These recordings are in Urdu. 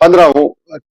15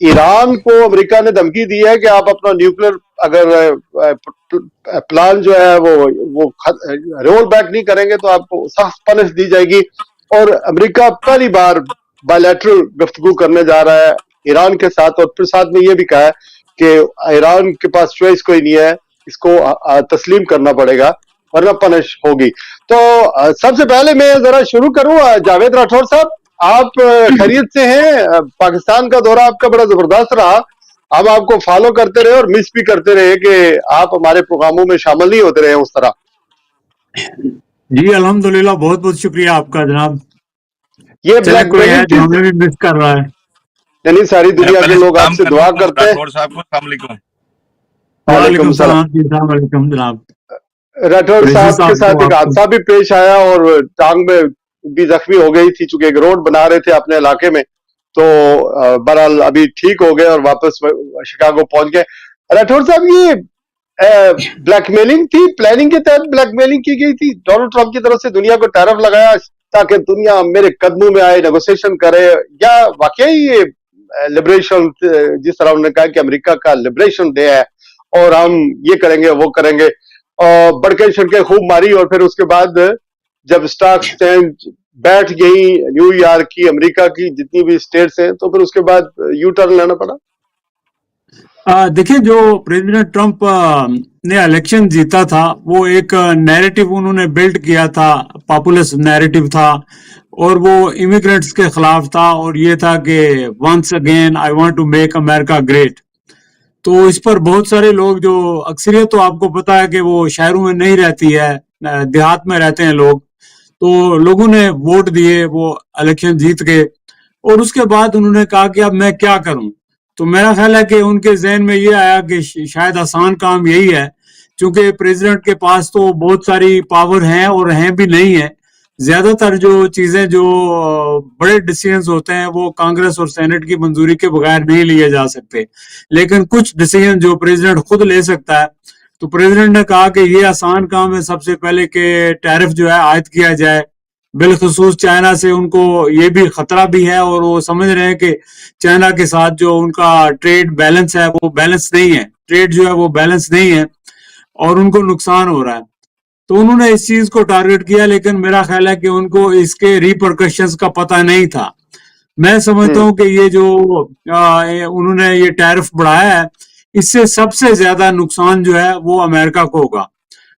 ایران کو امریکہ نے دھمکی دی ہے کہ آپ اپنا نیوکلیر اگر پلان جو ہے وہ رول بیک نہیں کریں گے تو آپ کو سخت پنش دی جائے گی. اور امریکہ پہلی بار بائیلیٹرل گفتگو کرنے جا رہا ہے ایران کے ساتھ, اور پھر ساتھ میں یہ بھی کہا ہے کہ ایران کے پاس چوائس کوئی نہیں ہے, اس کو تسلیم کرنا پڑے گا ورنہ پنش ہوگی. تو سب سے پہلے میں ذرا شروع کروں, جاوید راٹھور صاحب آپ خیریت سے ہیں؟ پاکستان کا دورہ آپ کا بڑا زبردست رہا, ہم آپ کو فالو کرتے رہے اور مس بھی کرتے رہے کہ آپ ہمارے پروگراموں میں شامل نہیں ہوتے رہے اس طرح. جی الحمدللہ, بہت بہت شکریہ آپ کا جناب. یہ بلیک کوئی ہے میلنگ جو ہمیں بھی مس کر رہا ہے. یعنی ساری دنیا کے لوگ آپ سے دعا کرتے ہیں. راٹھور صاحب کو السلام علیکم. وعلیکم السلام. السلام علیکم جناب. راٹھور صاحب کے ساتھ ایک حادثہ بھی پیش آیا اور ٹانگ میں بھی زخمی ہو گئی تھی, چونکہ ایک روڈ بنا رہے تھے اپنے علاقے میں, تو بہرحال ابھی ٹھیک ہو گئے اور واپس شکاگو پہنچ گئے. راٹھور صاحب یہ بلیک میلنگ تھی, پلاننگ کے تحت بلیک میلنگ کی گئی تھی ڈونلڈ ٹرمپ کی طرف سے, دنیا کو ٹیرف لگایا تاکہ دنیا میرے قدموں میں آئے, نیگوسیشن کرے, یا واقعی یہ لبریشن, جس طرح انہوں نے کہا کہ امریکہ کا لبریشن ڈے ہے اور ہم یہ کریں گے وہ کریں گے, اور بڑکے چھڑکے خوب ماری, اور پھر اس کے بعد جب اسٹاک ایکسچینج بیٹھ گئی نیو یارک کی, امریکہ کی جتنی بھی اسٹیٹس ہیں, تو پھر اس کے بعد یو ٹرن لینا پڑا؟ دیکھیں, جو پریزیڈنٹ ٹرمپ نے الیکشن جیتا تھا وہ ایک نیریٹو انہوں نے بلڈ کیا تھا, پاپولس نیریٹو تھا, اور وہ امیگرینٹس کے خلاف تھا, اور یہ تھا کہ once again I want to make America great. تو اس پر بہت سارے لوگ, جو اکثریت تو آپ کو پتا ہے کہ وہ شہروں میں نہیں رہتی ہے, دیہات میں رہتے ہیں لوگ, تو لوگوں نے ووٹ دیے, وہ الیکشن جیت گئے, اور اس کے بعد انہوں نے کہا کہ اب میں کیا کروں. تو میرا خیال ہے کہ ان کے ذہن میں یہ آیا کہ شاید آسان کام یہی ہے, چونکہ پریزیڈنٹ کے پاس تو بہت ساری پاور ہیں اور ہیں بھی نہیں ہے. زیادہ تر جو چیزیں جو بڑے ڈیسیژنز ہوتے ہیں وہ کانگریس اور سینٹ کی منظوری کے بغیر نہیں لیے جا سکتے, لیکن کچھ ڈیسیژن جو پریزیڈنٹ خود لے سکتا ہے. تو پریزیڈنٹ نے کہا کہ یہ آسان کام ہے سب سے پہلے کہ ٹیرف جو ہے عائد کیا جائے, بالخصوص چائنا سے. ان کو یہ بھی خطرہ بھی ہے, اور وہ سمجھ رہے ہیں کہ چائنا کے ساتھ جو ان کا ٹریڈ بیلنس ہے وہ بیلنس نہیں ہے, ٹریڈ جو ہے وہ بیلنس نہیں ہے, اور ان کو نقصان ہو رہا ہے. تو انہوں نے اس چیز کو ٹارگٹ کیا, لیکن میرا خیال ہے کہ ان کو اس کے ریپرکشنز کا پتہ نہیں تھا. میں سمجھتا ہوں کہ یہ جو انہوں نے یہ ٹیرف بڑھایا ہے, اس سے سب سے زیادہ نقصان جو ہے وہ امریکہ کو ہوگا.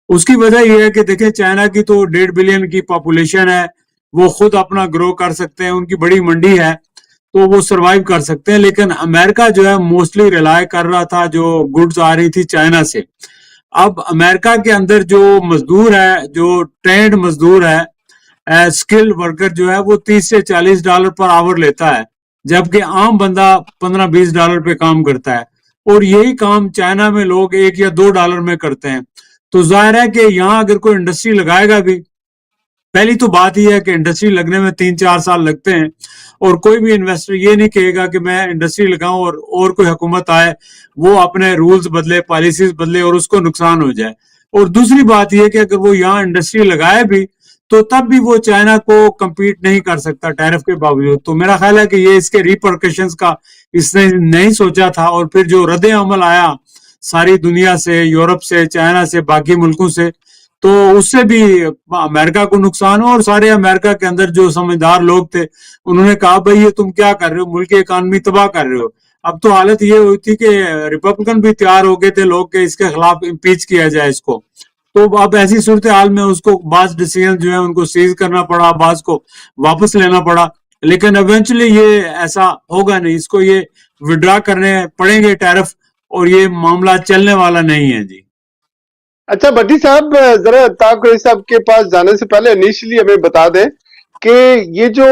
اس کی وجہ یہ ہے کہ دیکھیں, چائنا کی تو 1.5 بلین کی پاپولیشن ہے, وہ خود اپنا گرو کر سکتے ہیں, ان کی بڑی منڈی ہے, تو وہ سروائیو کر سکتے ہیں. لیکن امریکہ جو ہے موسٹلی ریلائی کر رہا تھا جو گڈز آ رہی تھی چائنا سے. اب امریکہ کے اندر جو مزدور ہے, جو ٹرینڈ مزدور ہے, اسکل ورکر جو ہے, وہ $30 سے $40 پر آور لیتا ہے, جبکہ عام بندہ $15-20 پہ کام کرتا ہے, اور یہی کام چائنا میں لوگ $1 یا $2 میں کرتے ہیں. تو ظاہر ہے کہ یہاں اگر کوئی انڈسٹری لگائے گا بھی, پہلی تو بات یہ ہے کہ انڈسٹری لگنے میں 3-4 سال لگتے ہیں, اور کوئی بھی انویسٹر یہ نہیں کہے گا کہ میں انڈسٹری لگاؤں اور کوئی حکومت آئے وہ اپنے رولز بدلے, پالیسیز بدلے, اور اس کو نقصان ہو جائے. اور دوسری بات یہ کہ اگر وہ یہاں انڈسٹری لگائے بھی تو تب بھی وہ چائنا کو کمپیٹ نہیں کر سکتا ٹیرف کے باوجود. تو میرا خیال ہے کہ یہ اس کے ریپرکشنز کا اس نے نہیں سوچا تھا, اور پھر جو رد عمل آیا ساری دنیا سے, یورپ سے, چائنا سے, باقی ملکوں سے, تو اس سے بھی امریکہ کو نقصان ہو. اور سارے امریکہ کے اندر جو سمجھدار لوگ تھے انہوں نے کہا بھائی یہ تم کیا کر رہے ہو, ملک کی اکانومی تباہ کر رہے ہو. اب تو حالت یہ ہوئی تھی کہ ریپبلکن بھی تیار ہو گئے تھے لوگ کہ اس کے خلاف امپیچ کیا جائے اس کو. تو اب ایسی صورتحال میں اس کو بعض ڈیسیژن جو ہے ان کو سیز کرنا پڑا, بعض کو واپس لینا پڑا, لیکن ایونچولی یہ ایسا ہوگا نہیں, اس کو یہ وڈرا کرنے پڑیں گے ٹیرف, اور یہ معاملہ چلنے والا نہیں ہے. جی اچھا بھٹی صاحب, ذرا طاق ریس صاحب کے پاس جانے سے پہلے انیشلی ہمیں بتا دیں کہ یہ جو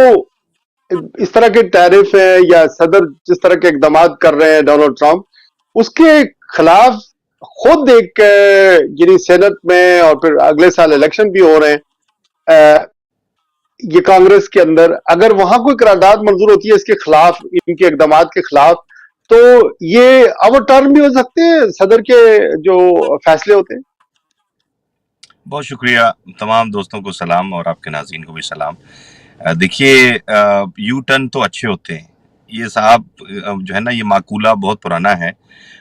اس طرح کے ٹیرف ہیں یا صدر جس طرح کے اقدامات کر رہے ہیں ڈونلڈ ٹرمپ, اس کے خلاف خود ایک یعنی سینٹ میں اور پھر اگلے سال الیکشن بھی ہو رہے ہیں یہ کانگریس کے اندر, اگر وہاں کوئی قرارداد منظور ہوتی ہے اس کے خلاف, ان کے اقدامات کے خلاف, تو یہ اوور ٹرن بھی ہو سکتے ہیں صدر کے جو فیصلے ہوتے ہیں. بہت شکریہ, تمام دوستوں کو سلام اور آپ کے ناظرین کو بھی سلام. دیکھیے, یو ٹرن تو اچھے ہوتے ہیں, یہ صاحب جو ہے نا یہ معقولہ بہت پرانا ہے،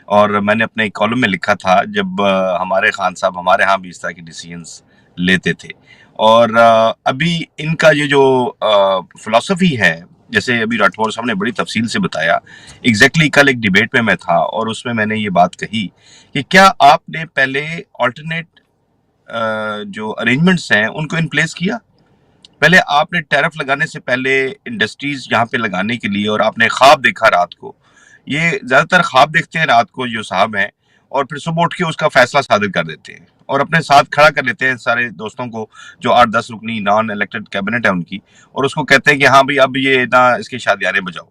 اور میں نے اپنے ایک کالم میں لکھا تھا جب ہمارے خان صاحب ہمارے ہاں بھی اس طرح کے ڈیسیجنس لیتے تھے، اور ابھی ان کا یہ جو فلسفی ہے، جیسے ابھی راٹھور صاحب نے بڑی تفصیل سے بتایا، ایگزیکٹلی کل ایک ڈیبیٹ میں تھا اور اس میں نے یہ بات کہی کہ کیا آپ نے پہلے آلٹرنیٹ جو ارینجمنٹس ہیں ان کو ان پلیس کیا؟ پہلے آپ نے ٹیرف لگانے سے پہلے انڈسٹریز یہاں پہ لگانے کے لیے، اور آپ نے خواب دیکھا رات کو، یہ زیادہ تر خواب دیکھتے ہیں رات کو جو صاحب ہیں، اور پھر صبح اٹھ کے اس کا فیصلہ صادر کر دیتے ہیں اور اپنے ساتھ کھڑا کر لیتے ہیں سارے دوستوں کو جو 8-10 رکنی نان الیکٹڈ کیبنٹ ہے ان کی، اور اس کو کہتے ہیں کہ ہاں بھائی اب یہ نہ اس کے شادیانے بجاؤ۔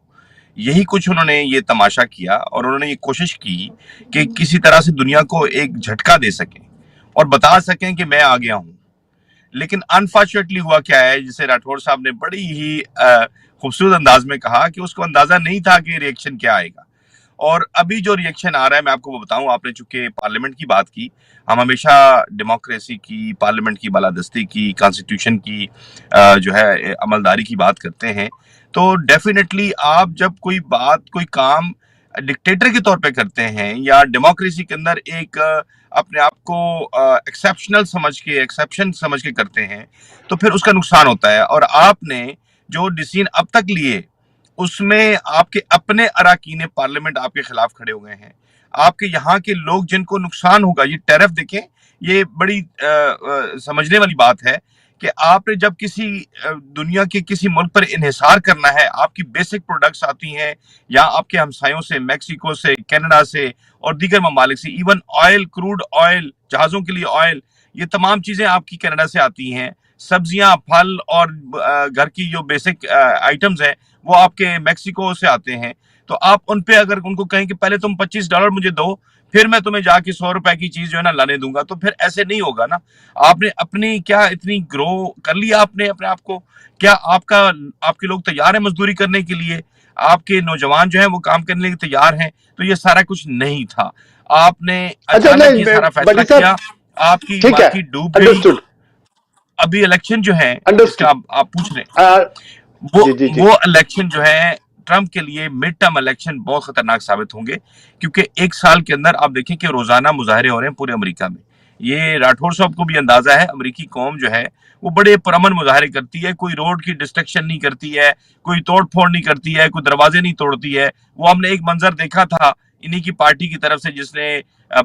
یہی کچھ انہوں نے یہ تماشا کیا، اور انہوں نے یہ کوشش کی کہ کسی طرح سے دنیا کو ایک جھٹکا دے سکیں اور بتا سکیں کہ میں آ گیا ہوں۔ لیکن انفارچونیٹلی ہوا کیا ہے، جسے راٹھور صاحب نے بڑی ہی خوبصورت انداز میں کہا کہ اس کو اندازہ نہیں تھا کہ ریئیکشن کیا آئے گا، اور ابھی جو ریئیکشن آ رہا ہے میں آپ کو وہ بتاؤں۔ آپ نے چونکہ پارلیمنٹ کی بات کی، ہم ہمیشہ ڈیموکریسی کی، پارلیمنٹ کی بالادستی کی، کانسٹیٹیوشن کی جو ہے عملداری کی بات کرتے ہیں، تو ڈیفینیٹلی آپ جب کوئی بات کوئی کام ڈکٹیٹر کے طور پہ کرتے ہیں یا ڈیموکریسی کے اندر ایک اپنے آپ کو ایکسیپشنل سمجھ کے، ایکسیپشن سمجھ کے کرتے ہیں، تو پھر اس کا نقصان ہوتا ہے۔ اور آپ نے جو ڈیسیژن اب تک لیے اس میں آپ کے اپنے اراکین پارلیمنٹ آپ کے خلاف کھڑے ہوئے ہیں، آپ کے یہاں کے لوگ جن کو نقصان ہوگا۔ یہ ٹیرف دیکھیں، یہ بڑی سمجھنے والی بات ہے کہ آپ نے جب کسی دنیا کے کسی ملک پر انحصار کرنا ہے، آپ کی بیسک پروڈکٹس آتی ہیں یا آپ کے ہمسایوں سے، میکسیکو سے، کینیڈا سے اور دیگر ممالک سے، ایون آئل، کروڈ آئل، جہازوں کے لیے آئل، یہ تمام چیزیں آپ کی کینیڈا سے آتی ہیں۔ سبزیاں، پھل اور گھر کی جو بیسک آئٹمز ہیں وہ آپ کے میکسیکو سے آتے ہیں۔ تو آپ ان پہ اگر ان کو کہیں کہ پہلے تم $25 مجھے دو، پھر میں تمہیں جا کے $100 کی چیز جو ہے نا لانے دوں گا، تو پھر ایسے نہیں ہوگا نا۔ آپ نے اپنی کیا اتنی گرو کر لیا آپ نے اپنے آپ کو؟ کیا آپ کے لوگ تیار ہیں مزدوری کرنے کے لیے؟ آپ کے نوجوان جو ہیں وہ کام کرنے کے لیے تیار ہیں؟ تو یہ سارا کچھ نہیں تھا۔ آپ نے اچھا اچانک یہ نہیں سارا فیصلہ بٹی صاحب، کیا، آپ کی ٹھیک ہے، مارکیٹ ڈوب گئی۔ انڈرسٹوڈ ابھی الیکشن جو ہے جس کا انڈرسٹوڈ آپ پوچھ رہے ہیں، جی جی جی وہ الیکشن جو ہے ٹرمپ کے لیے مڈ ٹرم الیکشن بہت خطرناک ثابت ہوں گے، کیونکہ ایک سال کے اندر آپ دیکھیں کہ روزانہ مظاہرے ہو رہے ہیں پورے امریکہ میں۔ یہ راٹھور صاحب کو بھی اندازہ ہے، امریکی قوم جو ہے وہ بڑے پرامن مظاہرے کرتی ہے، کوئی روڈ کی ڈسٹرکشن نہیں کرتی ہے، کوئی توڑ پھوڑ نہیں کرتی ہے، کوئی دروازے نہیں توڑتی ہے۔ وہ ہم نے ایک منظر دیکھا تھا انہی کی پارٹی کی طرف سے جس نے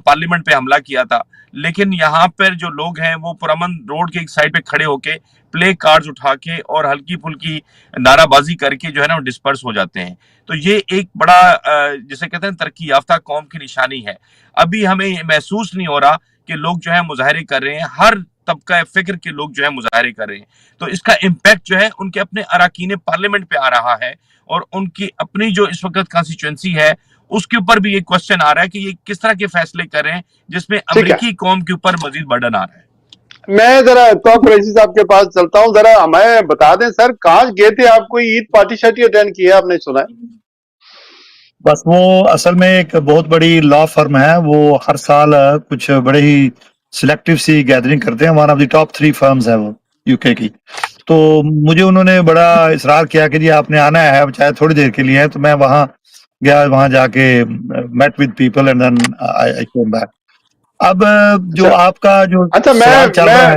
پارلیمنٹ پہ حملہ کیا تھا، لیکن یہاں پر جو لوگ ہیں وہ پرامن روڈ کے ایک سائڈ پہ کھڑے ہو کے پلے کارڈز اٹھا کے اور ہلکی پھلکی نعرہ بازی کر کے جو ہے نا وہ ڈسپرس ہو جاتے ہیں۔ تو یہ ایک بڑا جسے کہتے ہیں ترقی یافتہ قوم کی نشانی ہے۔ ابھی ہمیں محسوس نہیں ہو رہا کہ لوگ جو ہے مظاہرے کر رہے ہیں، ہر طبقہ فکر کے لوگ جو ہے مظاہرے کر رہے ہیں، تو اس کا امپیکٹ جو ہے ان کے اپنے اراکین پارلیمنٹ پہ آ رہا ہے، اور ان کی اپنی جو اس وقت کانسٹیچوئنسی ہے اس کے اوپر بھی یہ کوسچن آ رہا ہے کہ یہ کس طرح کے فیصلے کر رہے ہیں جس میں ٹھیک ہے۔ امریکی قوم کے اوپر مزید برڈن آ رہا ہے۔ میں ذرا تو قریشی صاحب کے پاس چلتا ہوں، ذرا ہمیں بتا دیں سر کہاں گئے تھے آپ؟ کوئی عید پارٹی شارٹی اٹینڈ کی ہے آپ نے سنا ہے؟ بس وہ اصل میں ایک بہت بڑی لا فرم ہے، وہ ہر سال کچھ بڑے ہی سلیکٹیو سی گیدرنگ کرتے ہیں، one of the top 3 firms ہے وہ یو کے کی۔ تو مجھے انہوں نے بڑا اصرار کیا کہ جی آپ نے آنا ہے، چاہے تھوڑی دیر کے لیے ہے، تو میں وہاں گیا، وہاں جا کے met with people and then I came back. اب جو اچھا آپ کا جو اچھا، سوال چل رہا ہے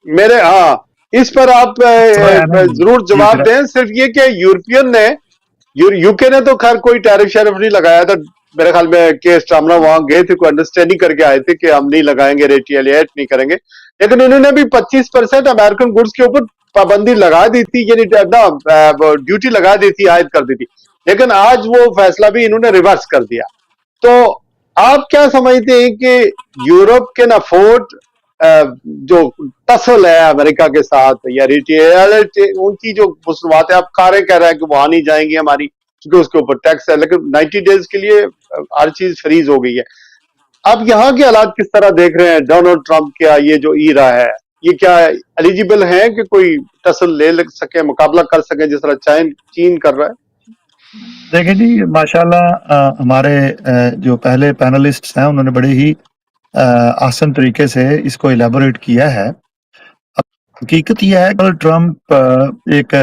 میرے ہاں اس پر آپ سنا ہے نا ضرور جی جواب دیں۔ صرف یہ کہ یورپین نے یو کے نے تو خیر کوئی ٹیرف شیرف نہیں لگایا تھا، میرے خیال میں کہ اسٹامنا وہاں گئے تھے، کوئی انڈرسٹینڈنگ کر کے آئے تھے کہ ہم نہیں لگائیں گے، ریٹیلیٹ نہیں کریں گے، لیکن انہوں نے بھی 25% امریکن گڈس کے اوپر پابندی لگا دی تھی، یعنی ڈیوٹی لگا دی تھی، عائد کر دی تھی، لیکن آج وہ فیصلہ بھی انہوں نے ریورس کر دیا۔ تو آپ کیا سمجھتے ہیں کہ یورپ کین افورڈ جو ٹسل ہے امریکہ کے ساتھ یا ریٹیلیٹ ان کی جو مصنوعات ہے، آپ کاریں کہہ رہے ہیں کہ وہاں نہیں جائیں گی ہماری کیونکہ اس کے اوپر ٹیکس ہے، لیکن 90 ڈیز کے لیے ہر چیز فریز ہو گئی ہے۔ اب یہاں کے حالات کس طرح دیکھ رہے ہیں؟ ڈونلڈ ٹرمپ کیا یہ جو ایرا ہے یہ کیا ایلیجیبل ہے کہ کوئی ٹسل لے سکے، مقابلہ کر سکے جس طرح چین کر رہا ہے؟ دیکھیں جی ماشاءاللہ ہمارے جو پہلے پینلسٹس ہیں انہوں نے بڑے ہی آسن طریقے سے اس کو ایلیبوریٹ کیا ہے۔ حقیقت یہ ہے کہ ٹرمپ ایک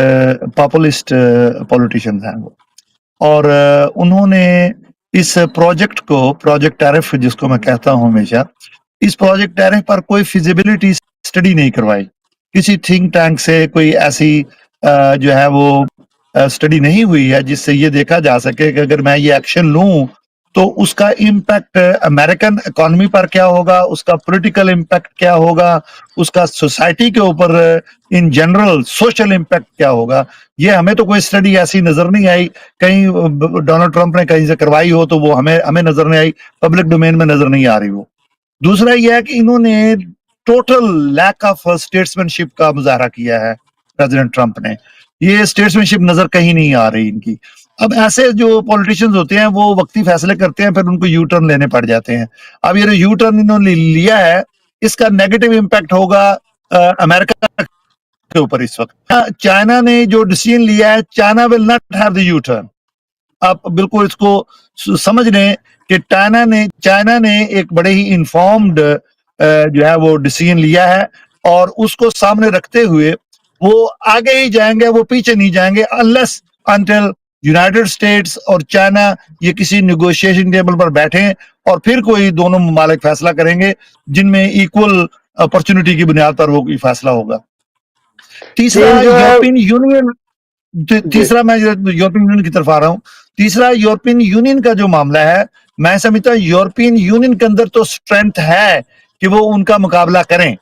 پاپولسٹ پولیٹیشین ہیں وہ، اور انہوں نے اس پروجیکٹ کو، پروجیکٹ ٹیرف جس کو میں کہتا ہوں ہمیشہ، اس پروجیکٹ ٹیرف پر کوئی فیزیبلٹی اسٹڈی نہیں کروائی، کسی تھنک ٹینک سے کوئی ایسی جو ہے وہ اسٹڈی نہیں ہوئی ہے جس سے یہ دیکھا جا سکے کہ اگر میں یہ ایکشن لوں تو اس کا امپیکٹ امریکن اکانومی پر کیا ہوگا، اس کا پولیٹیکل امپیکٹ کیا ہوگا، اس کا سوسائٹی کے اوپر ان جنرل سوشل امپیکٹ کیا ہوگا۔ یہ ہمیں تو کوئی اسٹڈی ایسی نظر نہیں آئی، کہیں ڈونلڈ ٹرمپ نے کہیں سے کروائی ہو تو وہ ہمیں نظر نہیں آئی، پبلک ڈومین میں نظر نہیں آ رہی وہ۔ دوسرا یہ ہے کہ انہوں نے ٹوٹل لیک آف اسٹیٹسمین شپ کا مظاہرہ کیا ہے پریزیڈنٹ ٹرمپ نے، یہ اسٹیٹسمین شپ نظر کہیں نہیں آ رہی ان کی۔ اب ایسے جو پولیٹیشینز ہوتے ہیں وہ وقتی فیصلے کرتے ہیں، پھر ان کو یو ٹرن لینے پڑ جاتے ہیں۔ اب یہ یو ٹرن انہوں نے لیا ہے، اس کا نیگیٹو امپیکٹ ہوگا امریکہ کے اوپر اس وقت۔ چائنا نے جو ڈیسیژن لیا ہے، China will not have the you turn. آپ بالکل اس کو سمجھ لیں کہ چائنا نے ایک بڑے ہی انفارمڈ جو ہے وہ ڈیسیژن لیا ہے، اور اس کو سامنے رکھتے ہوئے وہ آگے ہی جائیں گے، وہ پیچھے نہیں جائیں گے unless until یونائٹڈ اسٹیٹس اور چائنا یہ کسی نیگوشیشن ٹیبل پر بیٹھیں اور پھر کوئی دونوں ممالک فیصلہ کریں گے جن میں ایکول اپرچونٹی کی بنیاد پر وہ فیصلہ ہوگا۔ تیسرا یورپین یونین، تیسرا میں یورپین یونین کی طرف آ رہا ہوں۔ تیسرا یورپین یونین کا جو معاملہ ہے، میں سمجھتا ہوں یورپین یونین کے اندر تو اسٹرینتھ ہے کہ وہ ان کا مقابلہ کریں،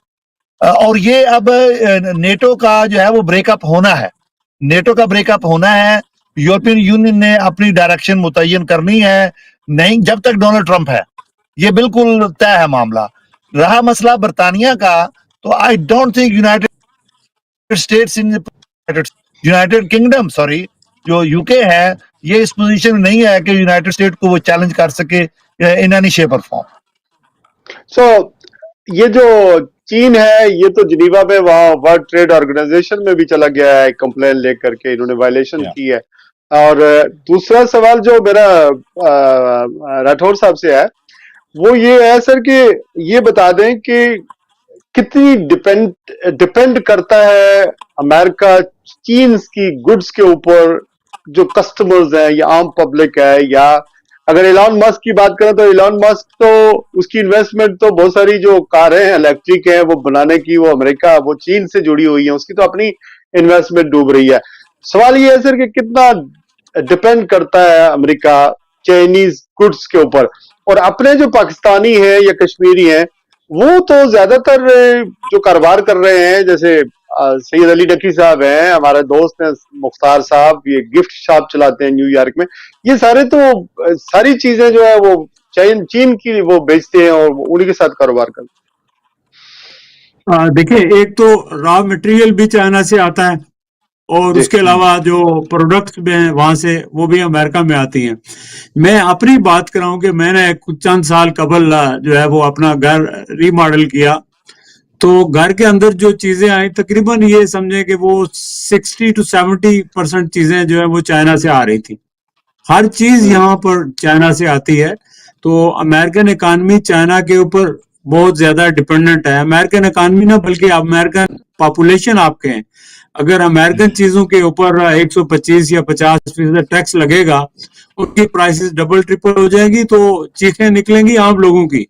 اور یہ اب نیٹو کا جو ہے وہ بریک اپ ہونا ہے، نیٹو کا بریک اپ ہونا ہے۔ یورپین یونین نے اپنی ڈائریکشن متعین کرنی ہے، نہیں جب تک ڈونلڈ ٹرمپ ہے، یہ بالکل طے ہے معاملہ۔ رہا مسئلہ برطانیہ کا، تو I don't think United kingdom جو یو کے ہے، یہ اس پوزیشن میں نہیں ہے کہ یونائٹڈ اسٹیٹ کو وہ چیلنج کر سکے ان اینی شیپ اور فارم۔ سو یہ جو چین ہے، یہ تو جنیوا میں وہاں ورلڈ ٹریڈ آرگنائزیشن میں بھی چلا گیا ہے کمپلین لے کر کے، انہوں نے وائلیشن کی ہے۔ اور دوسرا سوال جو میرا راٹھور صاحب سے ہے وہ یہ ہے سر کہ یہ بتا دیں کہ کتنی ڈپینڈ کرتا ہے امریکہ چین کی گڈز کے اوپر، جو کسٹمرز ہیں یا عام پبلک ہے، یا اگر ایلان مسک کی بات کریں تو ایلان مسک تو اس کی انویسٹمنٹ تو بہت ساری جو کاریں ہیں الیکٹرک ہیں وہ بنانے کی، وہ امریکہ وہ چین سے جڑی ہوئی ہیں، اس کی تو اپنی انویسٹمنٹ ڈوب رہی ہے۔ سوال یہ ہے سر کہ کتنا ڈپینڈ کرتا ہے امریکہ چائنیز گڈز کے اوپر، اور اپنے جو پاکستانی ہیں یا کشمیری ہیں وہ تو زیادہ تر جو کاروبار کر رہے ہیں، جیسے سید علی ڈکی صاحب ہیں، ہمارے دوست ہیں مختار صاحب، یہ گفٹ شاپ چلاتے ہیں نیو یارک میں، یہ سارے تو ساری چیزیں جو ہے وہ چین کی وہ بیچتے ہیں اور انہی کے ساتھ کاروبار کرتے ہیں۔ دیکھیں، ایک تو را مٹیریل بھی چائنا سے آتا ہے، اور اس کے علاوہ جو پروڈکٹس بھی ہیں وہاں سے، وہ بھی امریکہ میں آتی ہیں۔ میں اپنی بات کر رہا ہوں کہ میں نے چند سال قبل جو ہے وہ اپنا گھر ری ماڈل کیا، تو گھر کے اندر جو چیزیں آئیں تقریباً یہ سمجھیں کہ وہ 60 to 70% چیزیں جو ہے وہ چائنا سے آ رہی تھی۔ ہر چیز یہاں پر چائنا سے آتی ہے، تو امریکن اکانومی چائنا کے اوپر بہت زیادہ ڈیپینڈنٹ ہے۔ امریکن اکانومی نہ بلکہ امریکن پاپولیشن آپ کے ہیں، اگر امریکن چیزوں کے اوپر 125 یا 50% ٹیکس لگے گا، ان کی پرائسز ڈبل ٹرپل ہو جائے گی، تو چیخیں نکلیں گی عام لوگوں کی۔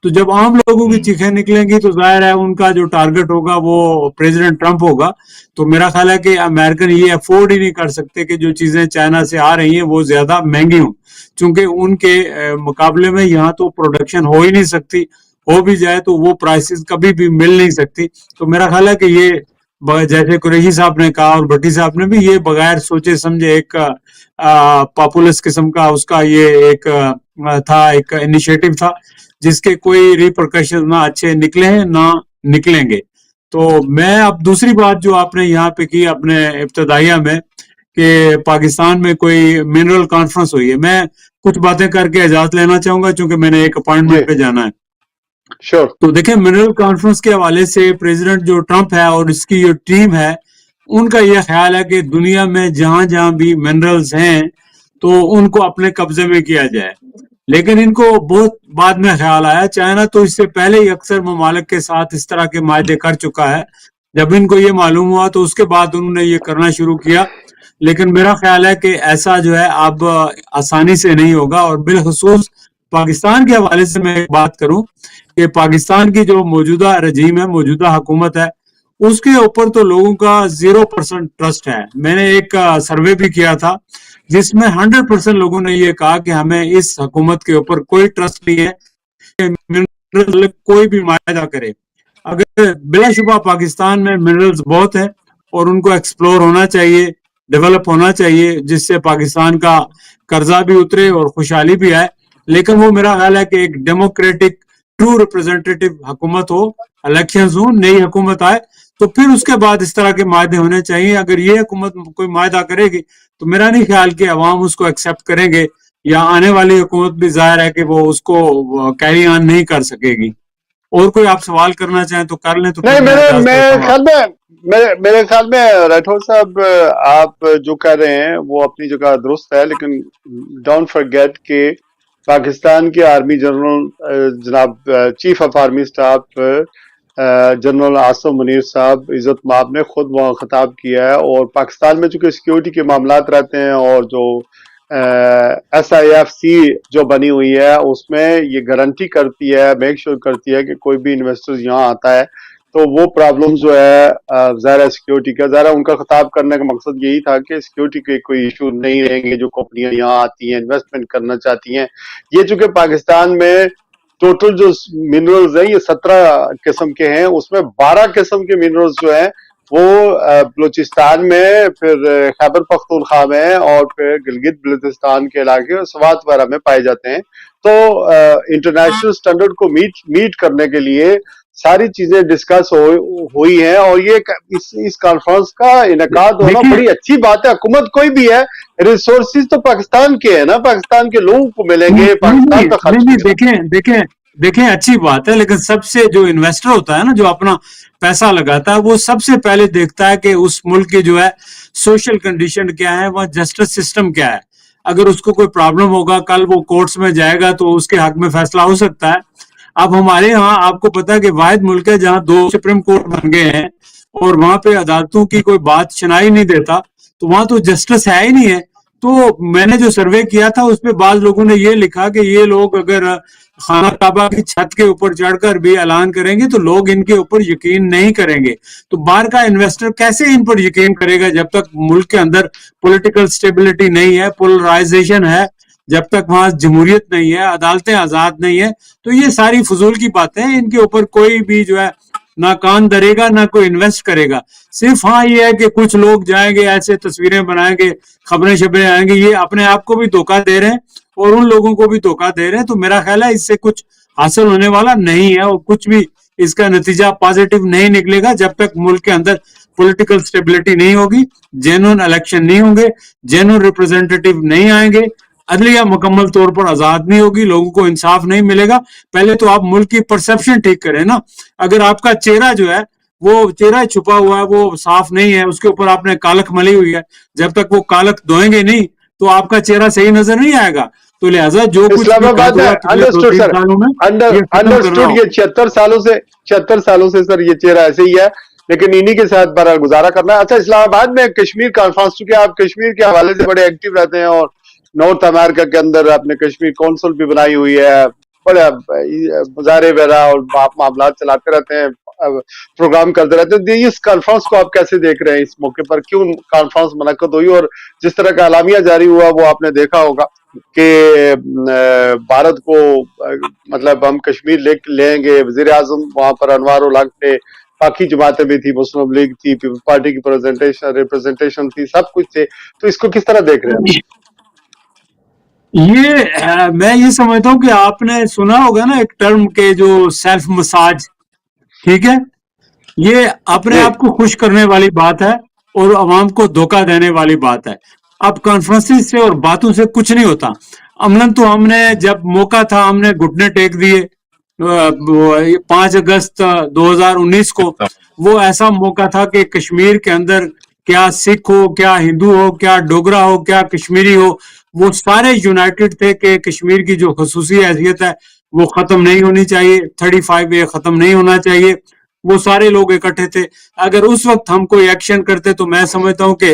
تو جب عام لوگوں کی چیخیں نکلیں گی تو ظاہر ہے ان کا جو ٹارگٹ ہوگا وہ پریزیڈنٹ ٹرمپ ہوگا۔ تو میرا خیال ہے کہ امریکن یہ افورڈ ہی نہیں کر سکتے کہ جو چیزیں چائنا سے آ رہی ہیں وہ زیادہ مہنگی ہوں، چونکہ ان کے مقابلے میں یہاں تو پروڈکشن ہو ہی نہیں سکتی، ہو بھی جائے تو وہ پرائسز کبھی بھی مل نہیں سکتی۔ تو میرا خیال ہے کہ یہ جیسے قریشی صاحب نے کہا اور بھٹی صاحب نے بھی، یہ بغیر سوچے سمجھے ایک پاپولس قسم کا اس کا یہ ایک تھا، ایک انیشیٹو تھا جس کے کوئی ریپرکشن نہ اچھے نکلے ہیں نہ نکلیں گے۔ تو میں اب دوسری بات جو آپ نے یہاں پہ کی اپنے ابتدائیہ میں کہ پاکستان میں کوئی منرل کانفرنس ہوئی ہے، میں کچھ باتیں کر کے اجازت لینا چاہوں گا چونکہ میں نے ایک اپائنٹمنٹ پہ جانا ہے۔ شور تو دیکھیں، منرل کانفرنس کے حوالے سے پریزیڈنٹ جو ٹرمپ ہے اور اس کی جو ٹیم ہے، ان کا یہ خیال ہے کہ دنیا میں جہاں جہاں بھی منرلز ہیں تو ان کو اپنے قبضے میں کیا جائے، لیکن ان کو بہت بعد میں خیال آیا۔ چائنا تو اس سے پہلے ہی اکثر ممالک کے ساتھ اس طرح کے معاہدے کر چکا ہے، جب ان کو یہ معلوم ہوا تو اس کے بعد انہوں نے یہ کرنا شروع کیا۔ لیکن میرا خیال ہے کہ ایسا جو ہے اب آسانی سے نہیں ہوگا. اور بالخصوص پاکستان کے حوالے سے میں ایک بات کروں کہ پاکستان کی جو موجودہ رجیم ہے, موجودہ حکومت ہے, اس کے اوپر تو لوگوں کا 0% ٹرسٹ ہے. میں نے ایک سروے بھی کیا تھا جس میں 100% لوگوں نے یہ کہا کہ ہمیں اس حکومت کے اوپر کوئی ٹرسٹ نہیں ہے کہ منرل کوئی بھی معاہدہ کرے. اگر بلا شبہ پاکستان میں منرلز بہت ہیں اور ان کو ایکسپلور ہونا چاہیے, ڈیولپ ہونا چاہیے, جس سے پاکستان کا قرضہ بھی اترے اور خوشحالی بھی آئے. لیکن وہ میرا خیال ہے کہ ایک ڈیموکریٹک ٹرو ریپرزینٹیٹو حکومت ہو, الیکشنز ہوں, نئی حکومت آئے تو پھر اس کے بعد اس طرح کے معاہدے ہونے چاہیے. اگر یہ حکومت کوئی معاہدہ کرے گی تو میرا نہیں خیال کہ عوام اس کو ایکسیپٹ کریں گے, یا آنے والی حکومت بھی ظاہر ہے کہ وہ اس کو کیری آن نہیں کر سکے گی. اور کوئی آپ سوال کرنا چاہیں تو کر لیں. تو نہیں, میرے خیال میں راٹھور صاحب آپ جو کہہ رہے ہیں وہ اپنی جگہ درست ہے, لیکن ڈونٹ فرگیٹ کہ پاکستان کے آرمی جنرل جناب chief of army staff general Asim Munir صاحب عزت مآب نے خود وہاں خطاب کیا ہے, اور پاکستان میں چونکہ سیکیورٹی کے معاملات رہتے ہیں اور جو SIFC جو بنی ہوئی ہے اس میں یہ گارنٹی کرتی ہے, میک شور کرتی ہے کہ کوئی بھی انویسٹر یہاں آتا ہے تو وہ پرابلم جو ہے ظاہر سیکیورٹی کا, ظاہر ان کا خطاب کرنے کا مقصد یہی تھا کہ سیکیورٹی کے کوئی ایشو نہیں رہیں گے جو کمپنیاں یہاں آتی ہیں انویسٹمنٹ کرنا چاہتی ہیں. یہ چونکہ پاکستان میں ٹوٹل جو منرلز ہیں یہ 17 قسم کے ہیں, اس میں 12 قسم کے منرلز جو ہیں وہ بلوچستان میں, پھر خیبر پختونخوا میں, اور پھر گلگت بلتستان کے علاقے اور سوات وغیرہ میں پائے جاتے ہیں. تو انٹرنیشنل سٹینڈرڈ کو میٹ کرنے کے لیے ساری چیزیں ڈسکس ہوئی ہیں, اور یہ اس کانفرنس کا انعقاد ہونا بڑی اچھی بات ہے. حکومت کوئی بھی ہے, ریسورسز تو پاکستان کے ہیں نا, پاکستان کے لوگوں کو ملیں گے, پاکستان کا خرچ. دیکھیں اچھی بات ہے, لیکن سب سے جو انویسٹر ہوتا ہے نا, جو اپنا پیسہ لگاتا ہے, وہ سب سے پہلے دیکھتا ہے کہ اس ملک کی جو ہے سوشل کنڈیشن کیا ہے, وہاں جسٹس سسٹم کیا ہے. اگر اس کو کوئی پرابلم ہوگا, کل وہ کورٹس میں جائے گا تو اس کے حق میں فیصلہ ہو سکتا ہے. اب ہمارے ہاں آپ کو پتا ہے کہ واحد ملک ہے جہاں 2 سپریم کورٹ بن گئے ہیں, اور وہاں پہ عدالتوں کی کوئی بات سنائی نہیں دیتا, تو وہاں تو جسٹس ہے ہی نہیں ہے. تو میں نے جو سروے کیا تھا اس پہ بعض لوگوں نے یہ لکھا کہ یہ لوگ اگر خانہ کعبہ کی چھت کے اوپر چڑھ کر بھی اعلان کریں گے تو لوگ ان کے اوپر یقین نہیں کریں گے. تو باہر کا انویسٹر کیسے ان پر یقین کرے گا جب تک ملک کے اندر پولیٹیکل سٹیبلٹی نہیں ہے, پولرائزیشن ہے, جب تک وہاں جمہوریت نہیں ہے, عدالتیں آزاد نہیں ہے. تو یہ ساری فضول کی باتیں ہیں, ان کے اوپر کوئی بھی جو ہے نہ کان دھرے گا نہ کوئی انویسٹ کرے گا. صرف ہاں یہ ہے کہ کچھ لوگ جائیں گے, ایسے تصویریں بنائیں گے, خبریں آئیں گے, یہ اپنے آپ کو بھی دھوکہ دے رہے ہیں اور ان لوگوں کو بھی دھوکہ دے رہے ہیں. تو میرا خیال ہے اس سے کچھ حاصل ہونے والا نہیں ہے, اور کچھ بھی اس کا نتیجہ پازیٹیو نہیں نکلے گا جب تک ملک کے اندر پولیٹیکل سٹیبلٹی نہیں ہوگی, جینون الیکشن نہیں ہوں گے, جینون ریپرزینٹیٹیو نہیں آئیں گے, عدلیہ مکمل طور پر آزاد نہیں ہوگی, لوگوں کو انصاف نہیں ملے گا. پہلے تو آپ ملک کی پرسپشن ٹھیک کریں نا. اگر آپ کا چہرہ جو ہے وہ چہرہ چھپا ہوا ہے, وہ صاف نہیں ہے, اس کے اوپر آپ نے کالک ملی ہوئی ہے, جب تک وہ کالک دھوئیں گے نہیں تو آپ کا چہرہ صحیح نظر نہیں آئے گا. تو لہٰذا جو کچھ اسلام آباد میں انڈرسٹوڈ یہ 76 سالوں سے سر یہ چہرہ ایسے ہی ہے, لیکن انہی کے ساتھ بڑا گزارا کرنا ہے. اچھا, اسلام آباد میں کشمیر کانفرنس, چونکہ آپ کشمیر کے حوالے سے بڑے ایکٹیو رہتے ہیں اور نارتھ امریکہ کے اندر آپ نے کشمیر کونسل بھی بنائی ہوئی ہے, بڑے مظاہرے وغیرہ اور معاملات چلاتے رہتے ہیں, پروگرام کرتے رہتے ہیں. اس کانفرنس کو آپ کیسے دیکھ رہے ہیں, اس موقع پر کیوں کانفرنس منعقد ہوئی, اور جس طرح کا اعلامیہ جاری ہوا وہ آپ نے دیکھا ہوگا کہ بھارت کو مطلب ہم کشمیر لیں گے, وزیر اعظم وہاں پر انوار الحق تھے, باقی جماعتیں بھی تھی, مسلم لیگ تھی, پیپل پارٹی کی ریپرزنٹیشن تھی, سب کچھ تھے. تو اس کو کس طرح دیکھ رہے ہیں؟ یہ میں یہ سمجھتا ہوں کہ آپ نے سنا ہوگا نا ایک ٹرم کے جو سیلف مساج, ٹھیک ہے, یہ اپنے آپ کو خوش کرنے والی بات ہے اور عوام کو دھوکہ دینے والی بات ہے. اب کانفرنس سے اور باتوں سے کچھ نہیں ہوتا. عملاً تو ہم نے جب موقع تھا ہم نے گھٹنے ٹیک دیے 5 اگست 2019 کو. وہ ایسا موقع تھا کہ کشمیر کے اندر کیا سکھ ہو, کیا ہندو ہو, کیا ڈوگرا ہو, کیا کشمیری ہو, وہ سارے یونائٹڈ تھے کہ کشمیر کی جو خصوصی حیثیت ہے وہ ختم نہیں ہونی چاہیے, 35A ختم نہیں ہونا چاہیے. وہ سارے لوگ اکٹھے تھے. اگر اس وقت ہم کوئی ایکشن کرتے تو میں سمجھتا ہوں کہ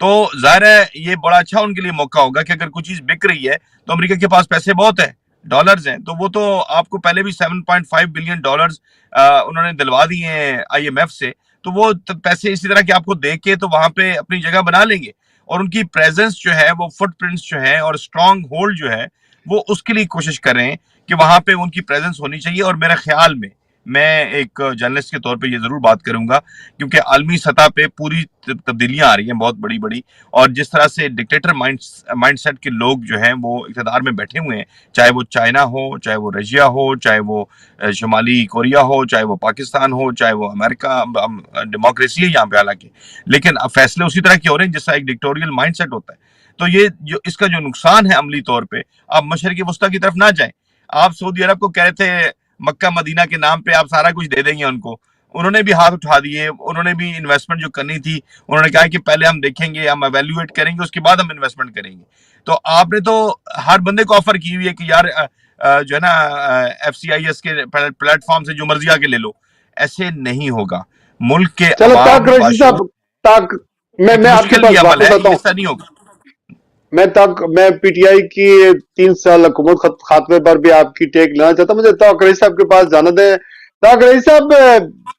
تو ظاہر ہے یہ بڑا اچھا ان کے لیے موقع ہوگا کہ اگر کوئی چیز بک رہی ہے تو امریکہ کے پاس پیسے بہت ہیں، ڈالرز ہیں، تو وہ تو آپ کو پہلے بھی 7.5 بلین ڈالرز انہوں نے دلوا دیے ہیں آئی ایم ایف سے، تو وہ پیسے اسی طرح کہ آپ کو دے کے تو وہاں پہ اپنی جگہ بنا لیں گے، اور ان کی پریزنس جو ہے وہ فٹ پرنٹس جو ہے اور اسٹرانگ ہولڈ جو ہے وہ اس کے لیے کوشش کریں کہ وہاں پہ ان کی پریزنس ہونی چاہیے. اور میرے خیال میں ایک جرنلسٹ کے طور پہ یہ ضرور بات کروں گا، کیونکہ عالمی سطح پہ پوری تبدیلیاں آ رہی ہیں بہت بڑی بڑی، اور جس طرح سے ڈکٹیٹر مائنڈ سیٹ کے لوگ جو ہیں وہ اقتدار میں بیٹھے ہوئے ہیں، چاہے وہ چائنا ہو، چاہے وہ رشیا ہو، چاہے وہ شمالی کوریا ہو، چاہے وہ پاکستان ہو، چاہے وہ امریکہ، ڈیموکریسی ہے یہاں پہ حالانکہ، لیکن اب فیصلے اسی طرح کے ہو رہے ہیں جس طرح ایک ڈکٹوریل مائنڈ سیٹ ہوتا ہے. تو یہ جو اس کا جو نقصان ہے عملی طور پہ، آپ مشرق وسطیٰ کی طرف نہ جائیں. آپ سعودی عرب کو کہہ رہے تھے مکہ مدینہ کے نام پہ آپ سارا کچھ دے دیں گے ان کو، انہوں نے بھی ہاتھ اٹھا دیے، انہوں نے بھی انویسٹمنٹ جو کرنی تھی انہوں نے کہا کہ پہلے ہم دیکھیں گے، ہم ایویلویٹ کریں گے، اس کے بعد ہم انویسٹمنٹ کریں گے. تو آپ نے تو ہر بندے کو آفر کی ہوئی ہے کہ یار جو ہے نا ایف سی آئی ایس کے پلیٹ فارم سے جو مرضی آ کے لے لو. ایسے نہیں ہوگا. ملک کے چلو طاق عوام ریشی صاحب، باشعور طاق میں ایک آپ کے مشکل پاس یہ عمل واپس ہے، آتا یہ ہوں. ایسا نہیں ہوگا. میں پی ٹی آئی کی 3 سال حکومت خاتمے پر بھی آپ کی ٹیک لینا چاہتا ہوں. مجھے طاق ریشی صاحب کے پاس جانا دیں. طاق ریشی صاحب،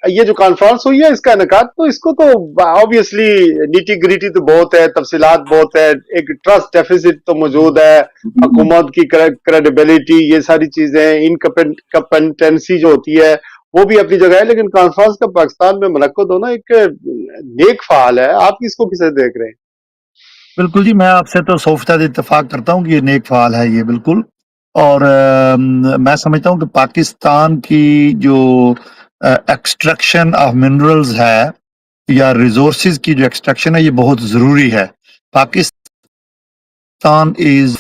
یہ جو کانفرنس ہوئی ہے اس کا انعقاد تو اس کو تو آبویسلی نیٹی گریٹی تو بہت ہے، تفصیلات بہت ہے، ایک ٹرسٹ ڈیفیسٹ تو موجود ہے، حکومت کی کریڈیبلٹی، یہ ساری چیزیں، انکمپٹنسی جو ہوتی ہے وہ بھی اپنی جگہ ہے، لیکن کانفرنس کا پاکستان میں منعقد ہونا ایک نیک فعال ہے. آپ اس کو کسے دیکھ رہے ہیں؟ بالکل جی، میں آپ سے تو سو فیصد اتفاق کرتا ہوں کہ یہ نیک فعال ہے یہ بالکل. اور میں سمجھتا ہوں کہ پاکستان کی جو ایکسٹریکشن آف منرلز ہے یا ریسورسز کی جو ایکسٹریکشن ہے یہ بہت ضروری ہے. پاکستان از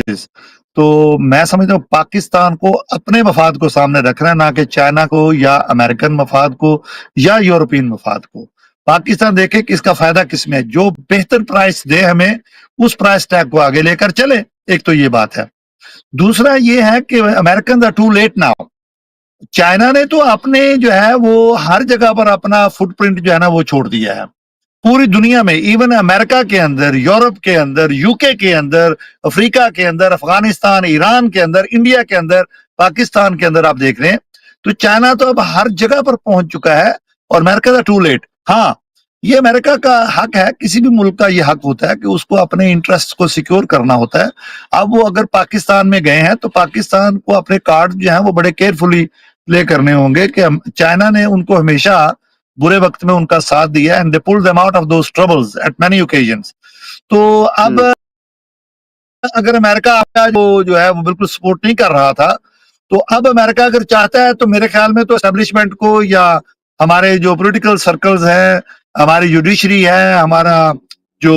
تو میں سمجھتا ہوں پاکستان کو اپنے مفاد کو سامنے رکھنا ہے، نہ کہ چائنا کو یا امریکن مفاد کو یا یورپین مفاد کو. پاکستان دیکھے کہ اس کا فائدہ کس میں ہے، جو بہتر پرائس دے ہمیں اس پرائس ٹیگ کو آگے لے کر چلے. ایک تو یہ بات ہے. دوسرا یہ ہے کہ American too late now. China نے تو اپنے جو ہے وہ ہر جگہ پر اپنا فٹ پرنٹ جو ہے نا وہ چھوڑ دیا ہے پوری دنیا میں، ایون امریکہ کے اندر، یورپ کے اندر، یو کے اندر، افریقہ کے اندر، افغانستان، ایران کے اندر، انڈیا کے اندر، پاکستان کے اندر آپ دیکھ رہے ہیں. تو چائنا تو اب ہر جگہ پر پہنچ چکا ہے اور امریکہ ٹو لیٹ. ہاں، یہ امریکہ کا حق ہے، کسی بھی ملک کا یہ حق ہوتا ہے کہ اس کو اپنے انٹرسٹ کو سیکیور کرنا ہوتا ہے. اب وہ اگر پاکستان میں گئے ہیں تو پاکستان کو اپنے کارڈ جو ہیں وہ بڑے کیئرفلی پلے کرنے ہوں گے کہ چائنا نے ان کو ہمیشہ برے وقت میں ان کا ساتھ دیا and they pulled them out of those troubles at many occasions. تو اب اگر امریکہ جو ہے وہ بالکل سپورٹ نہیں کر رہا تھا، تو اب امریکہ اگر چاہتا ہے تو میرے خیال میں تو اسٹیبلشمنٹ کو یا ہمارے جو پولیٹیکل سرکلز ہیں، ہماری جوڈیشری ہے، ہمارا جو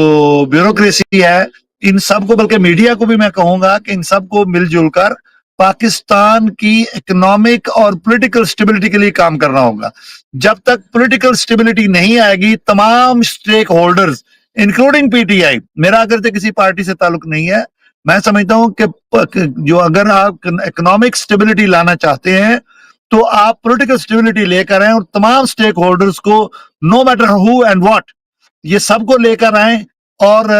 بیوروکریسی ہے، ان سب کو، بلکہ میڈیا کو بھی میں کہوں گا کہ ان سب کو مل جل کر پاکستان کی اکنامک اور پولیٹیکل سٹیبلٹی کے لیے کام کرنا ہوگا. جب تک پولیٹیکل سٹیبلٹی نہیں آئے گی، تمام stake holders including P T I, میرا اگرچہ کسی پارٹی سے تعلق نہیں ہے، میں سمجھتا ہوں کہ جو اگر آپ اکنامک سٹیبلٹی لانا چاہتے ہیں تو آپ پولیٹیکل سٹیبلٹی لے کر آئیں اور تمام سٹیک ہولڈرز کو no matter who and what یہ سب کو لے کر آئیں اور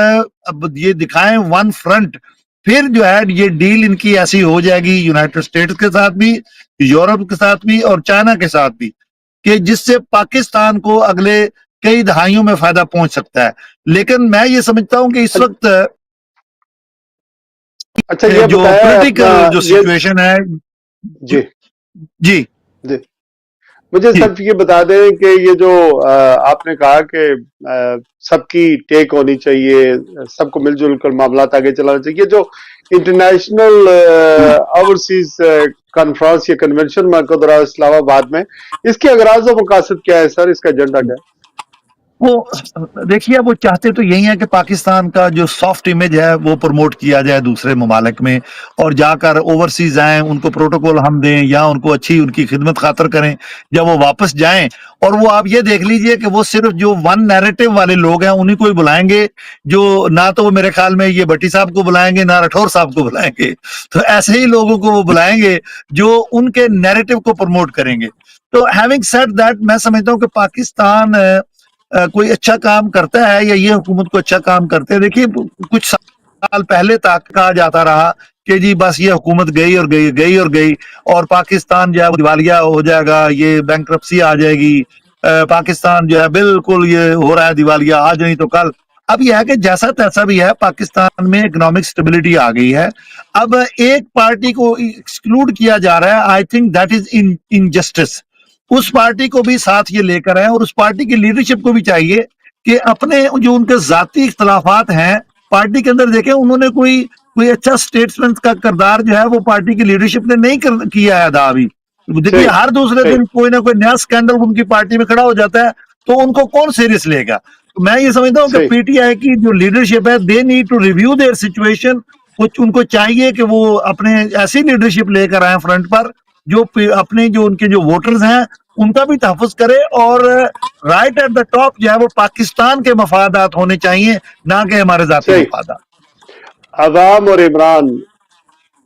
یہ دکھائیں ون فرنٹ. پھر جو ہے یہ ڈیل ان کی ایسی ہو جائے گی یونائٹڈ اسٹیٹس کے ساتھ بھی، یورپ کے ساتھ بھی اور چائنا کے ساتھ بھی، کہ جس سے پاکستان کو اگلے کئی دہائیوں میں فائدہ پہنچ سکتا ہے. لیکن میں یہ سمجھتا ہوں کہ اس وقت اچھا یہ جو بتایا پولیٹیکل جو سچویشن ہے. جی جی جی مجھے صرف یہ بتا دیں کہ یہ جو آپ نے کہا کہ سب کی ٹیک ہونی چاہیے، سب کو مل جل کر معاملات آگے چلانا چاہیے، جو انٹرنیشنل اوورسیز کانفرنس یا کنونشن منعقد ہو رہا ہے اسلام آباد میں، اس کے اغراض و مقاصد کیا ہے سر؟ اس کا ایجنڈا کیا ہے؟ وہ دیکھیے، وہ چاہتے تو یہی ہے کہ پاکستان کا جو سافٹ امیج ہے وہ پروموٹ کیا جائے دوسرے ممالک میں، اور جا کر اوورسیز آئیں، ان کو پروٹوکول ہم دیں یا ان کو اچھی ان کی خدمت خاطر کریں جب وہ واپس جائیں. اور وہ آپ یہ دیکھ لیجئے کہ وہ صرف جو ون نیریٹو والے لوگ ہیں انہیں کو ہی بلائیں گے، جو نہ تو وہ میرے خیال میں یہ بھٹی صاحب کو بلائیں گے نہ راٹھور صاحب کو بلائیں گے. تو ایسے ہی لوگوں کو وہ بلائیں گے جو ان کے نیریٹو کو پروموٹ کریں گے. تو ہیونگ سیڈ دیٹ، میں سمجھتا ہوں کہ پاکستان کوئی اچھا کام کرتا ہے یا یہ حکومت کو اچھا کام کرتے ہیں. دیکھیے کچھ سال پہلے تک کہا جاتا رہا کہ جی بس یہ حکومت گئی اور گئی اور پاکستان جو ہے وہ دیوالیہ ہو جائے گا, یہ بینکرپسی آ جائے گی, پاکستان جو ہے بالکل یہ ہو رہا ہے دیوالیہ, آج نہیں تو کل. اب یہ ہے کہ جیسا تیسا بھی ہے, پاکستان میں اکنامک سٹیبلٹی آ گئی ہے. اب ایک پارٹی کو ایکسکلوڈ کیا جا رہا ہے, I think that is injustice. اس پارٹی کو بھی ساتھ یہ لے کر آئے اور اس پارٹی کی لیڈرشپ کو بھی چاہیے کہ اپنے جو ان کے ذاتی اختلافات ہیں پارٹی کے اندر دیکھیں, انہوں نے کوئی اچھا سٹیٹسمین کا کردار جو ہے وہ پارٹی کی لیڈرشپ نے نہیں کیا ہے ادا ابھی. دیکھیے ہر دوسرے دن کوئی نہ کوئی نیا اسکینڈل ان کی پارٹی میں کھڑا ہو جاتا ہے, تو ان کو کون سیریس لے گا. میں یہ سمجھتا ہوں کہ پی ٹی آئی کی جو لیڈرشپ ہے, they need to review their situation. ان کو چاہیے کہ وہ اپنے ایسی لیڈرشپ لے کر آئیں فرنٹ پر جو اپنے جو ان کے جو ووٹرز ہیں ان کا بھی تحفظ کرے, اور رائٹ ایٹ دا ٹاپ جو ہے وہ پاکستان کے مفادات ہونے چاہیے, نہ کہ ہمارے ذاتی مفادات. عوام اور عمران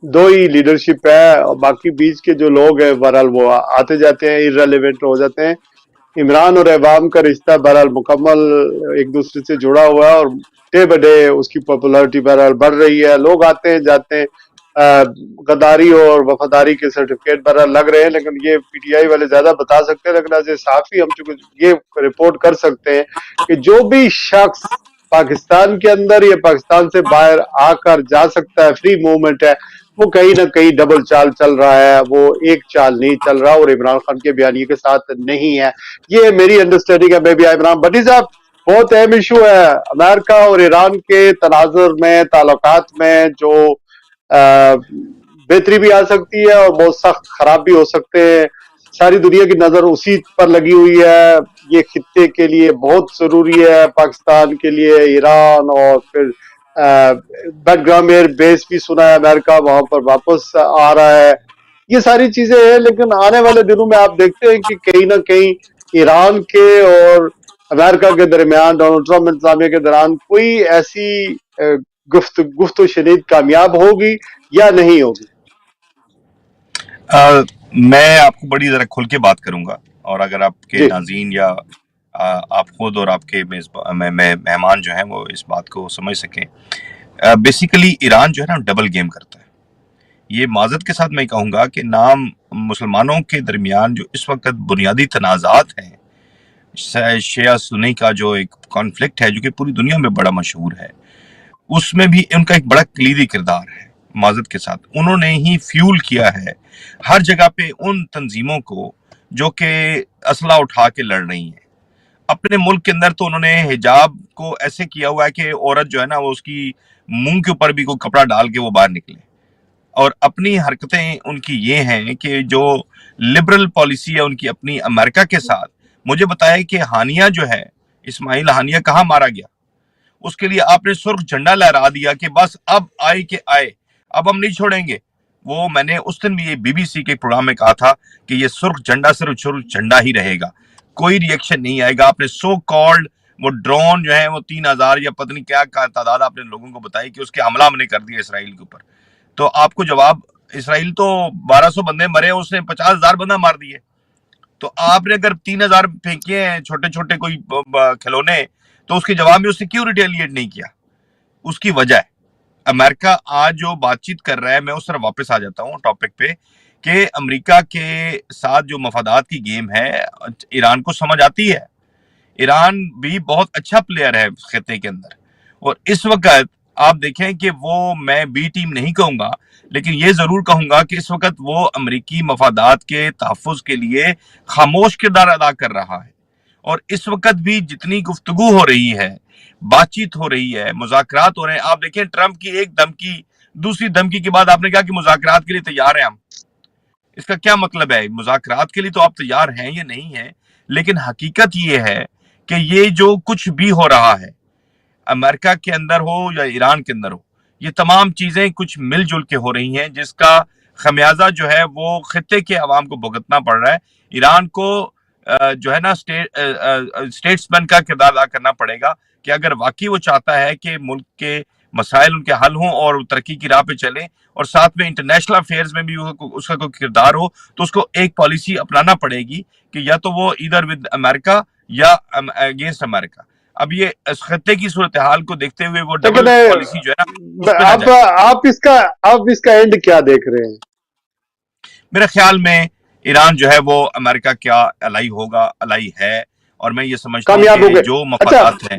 دو ہی لیڈرشپ ہے, اور باقی بیچ کے جو لوگ ہیں بہرحال وہ آتے جاتے ہیں, ایرریلیونٹ ہو جاتے ہیں. عمران اور عوام کا رشتہ بہرحال مکمل ایک دوسرے سے جڑا ہوا ہے, اور ڈے بہ ڈے اس کی پاپولرٹی بہرحال بڑھ رہی ہے. لوگ آتے ہیں جاتے ہیں, غداری اور وفاداری کے سرٹیفکیٹ بہرحال لگ رہے ہیں, لیکن یہ پی ٹی آئی والے زیادہ بتا سکتے ہیں. لیکن ایز اے صحافی ہم چونکہ یہ رپورٹ کر سکتے ہیں کہ جو بھی شخص پاکستان کے اندر یا پاکستان سے باہر آ کر جا سکتا ہے, فری موومنٹ ہے, وہ کہیں نہ کہیں ڈبل چال چل رہا ہے, وہ ایک چال نہیں چل رہا, اور عمران خان کے بیانیے کے ساتھ نہیں ہے. یہ میری انڈرسٹینڈنگ ہے. مے بی عمران بٹی صاحب, بہت اہم ایشو ہے امریکہ اور ایران کے تناظر میں, تعلقات میں, جو بہتری بھی آ سکتی ہے اور بہت سخت خراب بھی ہو سکتے ہیں. ساری دنیا کی نظر اسی پر لگی ہوئی ہے. یہ خطے کے لیے بہت ضروری ہے, پاکستان کے لیے ایران, اور پھر بیک گراؤنڈ ایئر بیس بھی سنا ہے امریکہ وہاں پر واپس آ رہا ہے. یہ ساری چیزیں ہیں, لیکن آنے والے دنوں میں آپ دیکھتے ہیں کہ کہیں نہ کہیں ایران کے اور امریکہ کے درمیان, ڈونلڈ ٹرمپ انتظامیہ کے دوران کوئی ایسی گفت و شنید کامیاب ہوگی یا نہیں ہوگی. میں آپ کو بڑی ذرا کھل کے بات کروں گا, اور اگر آپ کے ناظرین یا آپ خود اور آپ کے مہمان جو ہیں وہ اس بات کو سمجھ سکیں. بیسیکلی ایران جو ہے نا ڈبل گیم کرتا ہے. یہ معذرت کے ساتھ میں کہوں گا کہ نام مسلمانوں کے درمیان جو اس وقت بنیادی تنازعات ہیں, شیعہ سنی کا جو ایک کانفلکٹ ہے جو کہ پوری دنیا میں بڑا مشہور ہے, اس میں بھی ان کا ایک بڑا کلیدی کردار ہے. معذرت کے ساتھ انہوں نے ہی فیول کیا ہے ہر جگہ پہ ان تنظیموں کو جو کہ اسلحہ اٹھا کے لڑ رہی ہیں. اپنے ملک کے اندر تو انہوں نے حجاب کو ایسے کیا ہوا ہے کہ عورت جو ہے نا وہ اس کی منہ کے اوپر بھی کوئی کپڑا ڈال کے وہ باہر نکلے, اور اپنی حرکتیں ان کی یہ ہیں کہ جو لبرل پالیسی ہے ان کی اپنی امریکہ کے ساتھ. مجھے بتایا کہ ہانیہ جو ہے, اسماعیل ہانیہ کہاں مارا گیا, اس کے لیے آپ نے سرخ جھنڈا لہرا دیا کہ بس اب آئے کہ آئے, اب ہم نہیں چھوڑیں گے. وہ میں نے اس دن بھی یہ بی بی سی کے پروگرام میں کہا تھا کہ یہ سرخ جھنڈا صرف سرخ جھنڈا ہی رہے گا, کوئی ریئیکشن نہیں آئے گا. آپ نے سو کالڈ وہ ڈرون جو ہے وہ 3000 یا پتہ نہیں کیا تعداد آپ نے لوگوں کو بتائی کہ اس کے حملہ ہم نے کر دیا اسرائیل کے اوپر. تو آپ کو جواب, اسرائیل تو 1200 بندے مرے, اس نے 50,000 بندہ مار دیے. تو آپ نے اگر 3000 پھینکے ہیں چھوٹے چھوٹے کوئی کھلونے, تو اس کے جواب میں اس نے کیوں ریٹیلیٹ نہیں کیا؟ اس کی وجہ ہے امریکہ آج جو بات چیت کر رہا ہے. میں اس طرح واپس آ جاتا ہوں ٹاپک پہ کہ امریکہ کے ساتھ جو مفادات کی گیم ہے ایران کو سمجھ آتی ہے. ایران بھی بہت اچھا پلیئر ہے خطے کے اندر, اور اس وقت آپ دیکھیں کہ وہ, میں بی ٹیم نہیں کہوں گا لیکن یہ ضرور کہوں گا کہ اس وقت وہ امریکی مفادات کے تحفظ کے لیے خاموش کردار ادا کر رہا ہے. اور اس وقت بھی جتنی گفتگو ہو رہی ہے, بات چیت ہو رہی ہے, مذاکرات ہو رہے ہیں, آپ دیکھیں ٹرمپ کی ایک دھمکی دوسری دھمکی کے بعد آپ نے کہا کہ مذاکرات کے لیے تیار ہیں ہم. اس کا کیا مطلب ہے؟ مذاکرات کے لیے تو آپ تیار ہیں یا نہیں ہیں, لیکن حقیقت یہ ہے کہ یہ جو کچھ بھی ہو رہا ہے امریکہ کے اندر ہو یا ایران کے اندر ہو, یہ تمام چیزیں کچھ مل جل کے ہو رہی ہیں جس کا خمیازہ جو ہے وہ خطے کے عوام کو بھگتنا پڑ رہا ہے. ایران کو جو ہے نا اسٹیٹسمین کا کردار ادا کرنا پڑے گا کہ اگر واقعی وہ چاہتا ہے کہ ملک کے مسائل ان کے حل ہوں اور ترقی کی راہ پہ چلیں, اور ساتھ میں انٹرنیشنل افیئرز میں بھی اس کا کوئی کردار ہو, تو اس کو ایک پالیسی اپنانا پڑے گی کہ یا تو وہ ادھر ود امریکہ یا اگینسٹ امریکہ. اب یہ اس خطے کی صورتحال کو دیکھتے ہوئے وہ لیکن ڈبل پالیسی جو ہے نا اس پہ نہ اب جائے. آپ اس کا اینڈ کیا دیکھ رہے ہیں؟ میرے خیال میں ایران جو ہے وہ امریکہ کیا الائی ہوگا، الائی ہے، اور میں یہ سمجھتا ہوں کامیاب ہو کہ گئے. جو اچھا مفادات ہیں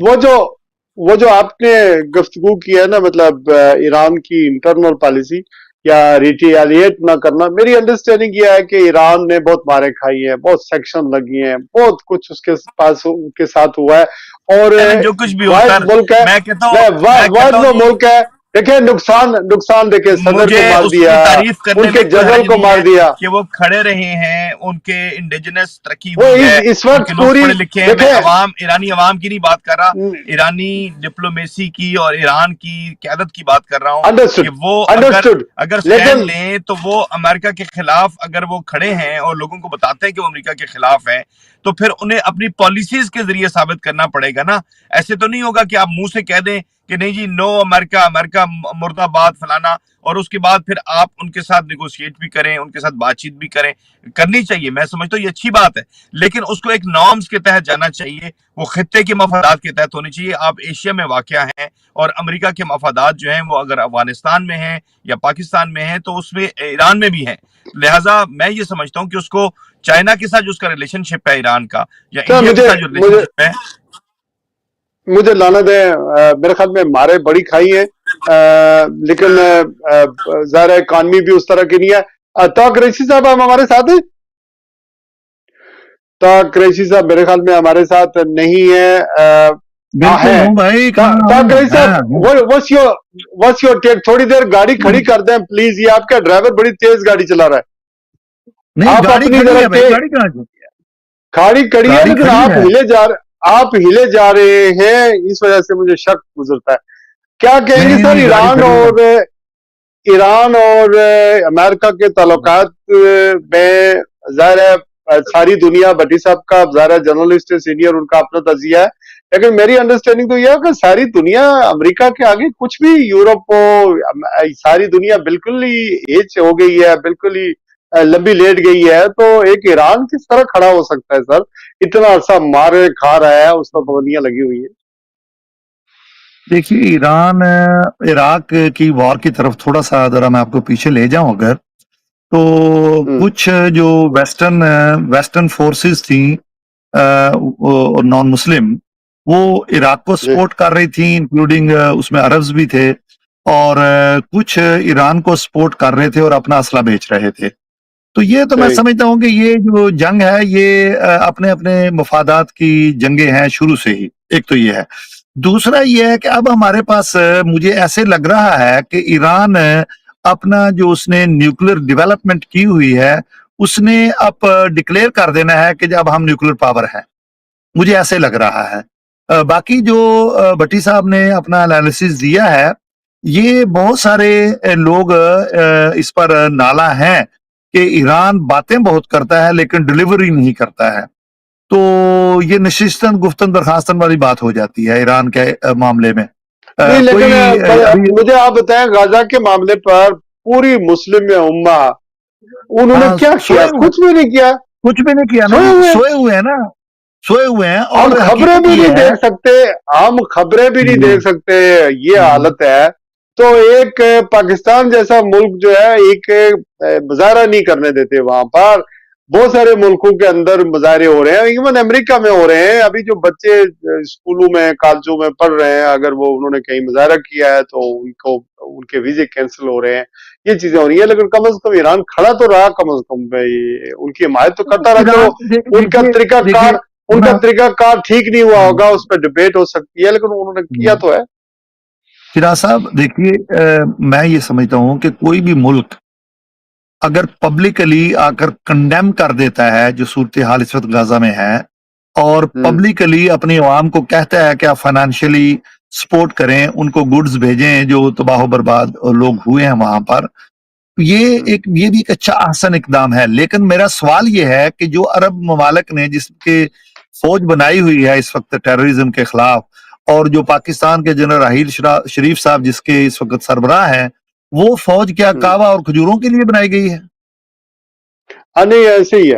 وہ جو آپ نے گفتگو کی ہے نا، مطلب ایران کی انٹرنل پالیسی یا ریٹیلیٹ نہ کرنا، میری انڈرسٹینڈنگ یہ ہے کہ ایران نے بہت مارے کھائی ہیں، بہت سیکشن لگی ہیں، بہت کچھ اس کے پاس ان کے ساتھ ہوا ہے، اور جو کچھ بھی ہو واحد سر، ملک ہے، میں کہتا واحد وہ ہوں ملک ہے. دیکھیں نقصان دیکھیں، صدر مجھے کو مار اس دیا، کی تعریف کرنے ان کے میں کوئی جنرل حرج کو نہیں مار ہے دیا. کہ وہ کھڑے رہے ہیں، ان کے انڈیجنس ترقی وہ ہوئی ہے، اس ان وقت کے لوگ پوری پڑھے لکھے ہیں. میں دیکھیں ایرانی عوام کی نہیں بات کر رہا، ایرانی ڈپلومیسی کی اور ایران کی قیادت کی بات کر رہا ہوں کہ وہ انڈرسٹوڈ اگر لیکن اسٹینڈ لیں تو وہ امریکہ کے خلاف اگر وہ کھڑے ہیں اور لوگوں کو بتاتے ہیں کہ وہ امریکہ کے خلاف ہیں، تو پھر انہیں اپنی پالیسیز کے ذریعے ثابت کرنا پڑے گا نا. ایسے تو نہیں ہوگا کہ آپ منہ سے کہہ دیں کہ نہیں جی نو امریکہ، امریکہ مرد آباد فلانا، اور اس کے بعد پھر آپ ان کے ساتھ نیگوشیٹ بھی کریں، ان کے ساتھ بات چیت بھی کریں. کرنی چاہیے، میں سمجھتا ہوں یہ اچھی بات ہے، لیکن اس کو ایک نارمز کے تحت جانا چاہیے، وہ خطے کے مفادات کے تحت ہونی چاہیے. آپ ایشیا میں واقع ہیں اور امریکہ کے مفادات جو ہیں وہ اگر افغانستان میں ہیں یا پاکستان میں ہیں تو اس میں ایران میں بھی ہیں. لہٰذا میں یہ سمجھتا ہوں کہ اس کو چائنا کے ساتھ جو اس کا ریلیشن شپ ہے ایران کا، یا انڈیا کے ساتھ جو ریلیشن شپ ہے، مجھے لانا دیں. میرے خیال میں مارے بڑی کھائی ہیں، لیکن ظاہر اکانومی بھی اس طرح کی نہیں ہے. تو قریشی صاحب ہم ہمارے ساتھ ہیں؟ تو قریشی صاحب میرے خیال میں ہمارے ساتھ نہیں ہے. بالکل ہوں بھائی، قریشی صاحب what's your take؟ تھوڑی دیر گاڑی کھڑی کر دیں پلیز. یہ آپ کا ڈرائیور بڑی تیز گاڑی چلا رہا ہے. نہیں آپ گاڑی اپنی کھڑی ذرا ہے بھائی، گاڑی کہاں چلتی ہے؟ کھڑی کڑی ہے، گاڑی لیکن کھڑی ہے. آپ ہلے جا رہے ہیں، اس وجہ سے مجھے شک گزرتا ہے. کیا کہیں گے نہیں سر؟ نہیں گاڑی کھڑی ہے. ایران اور امریکہ کے تعلقات میں ظاہر ہے ساری دنیا، بٹی صاحب کا ظاہر ہے جرنلسٹ سینئر، ان کا اپنا تجزیہ ہے، لیکن میری انڈرسٹینڈنگ تو یہ ہے کہ ساری دنیا امریکہ کے آگے کچھ بھی، یورپ ہو، ساری دنیا بالکل ہی ایج ہو گئی ہے، بالکل ہی لمبی لیٹ گئی ہے. تو ایک ایران کس طرح کھڑا ہو سکتا ہے سر؟ اتنا عرصہ مارے کھا رہا ہے، اس پر پابندیاں لگی ہوئی ہیں. دیکھیے ایران عراق کی وار کی طرف تھوڑا سا ذرا میں آپ کو پیچھے لے جاؤں اگر، تو کچھ جو ویسٹرن فورسز تھیں نان مسلم، وہ عراق کو سپورٹ کر رہی تھیں، انکلوڈنگ اس میں عربز بھی تھے، اور کچھ ایران کو سپورٹ کر رہے تھے اور اپنا اسلحہ بیچ رہے تھے. تو یہ تو میں سمجھتا ہوں کہ یہ جو جنگ ہے یہ اپنے اپنے مفادات کی جنگیں ہیں شروع سے ہی. ایک تو یہ ہے. دوسرا یہ ہے کہ اب ہمارے پاس مجھے ایسے لگ رہا ہے کہ ایران اپنا جو اس نے نیوکلیر ڈیولپمنٹ کی ہوئی ہے، اس نے اب ڈکلیئر کر دینا ہے کہ جب ہم نیوکلیر پاور ہیں. مجھے ایسے لگ رہا ہے. باقی جو بٹی صاحب نے اپنا انالیسس دیا ہے، یہ بہت سارے لوگ اس پر نالا ہیں کہ ایران باتیں بہت کرتا ہے لیکن ڈلیوری نہیں کرتا ہے. تو یہ نشستن گفتن برخاستن والی بات ہو جاتی ہے ایران کے معاملے میں. نہیں، لیکن مجھے آپ بتائیں غزہ کے معاملے پر پوری مسلم امہ انہوں نے کیا کیا؟ کچھ بھی نہیں کیا. کچھ بھی نہیں کیا نا، سوئے ہوئے ہیں نا، سوئے ہوئے ہیں. اور ہم خبریں بھی نہیں دیکھ سکتے، ہم خبریں بھی نہیں دیکھ سکتے، یہ حالت ہے. تو ایک پاکستان جیسا ملک جو ہے ایک مظاہرہ نہیں کرنے دیتے. وہاں پر بہت سارے ملکوں کے اندر مظاہرے ہو رہے ہیں، ایون امریکہ میں ہو رہے ہیں. ابھی جو بچے اسکولوں میں کالجوں میں پڑھ رہے ہیں، اگر وہ انہوں نے کہیں مظاہرہ کیا ہے تو ان کے ویزے کینسل ہو رہے ہیں. یہ چیزیں ہو رہی ہیں، لیکن کم از کم ایران کھڑا تو رہا، کم از کم ان کی حمایت تو کرتا رہا. چلو ان کا طریقہ کار ٹھیک نہیں ہوا ہوگا، اس پہ ڈبیٹ ہو سکتی ہے، لیکن انہوں نے کیا تو ہے. فراز صاحب دیکھیے، میں یہ سمجھتا ہوں کہ کوئی بھی ملک اگر پبلکلی آ کر کنڈیم کر دیتا ہے جو صورتحال اس وقت غزہ میں ہے، اور پبلکلی اپنی عوام کو کہتا ہے کہ آپ فائنینشلی سپورٹ کریں، ان کو گڈز بھیجیں جو تباہ و برباد لوگ ہوئے ہیں وہاں پر، یہ بھی ایک اچھا احسن اقدام ہے. لیکن میرا سوال یہ ہے کہ جو عرب ممالک نے جس کے فوج بنائی ہوئی ہے اس وقت ٹیررزم کے خلاف، اور جو پاکستان کے جنرل راحیل شریف صاحب جس کے اس وقت سربراہ ہیں، وہ فوج کیا کعوہ اور کھجوروں کے لیے بنائی گئی ہے؟ نہیں، ایسے ہی ہے.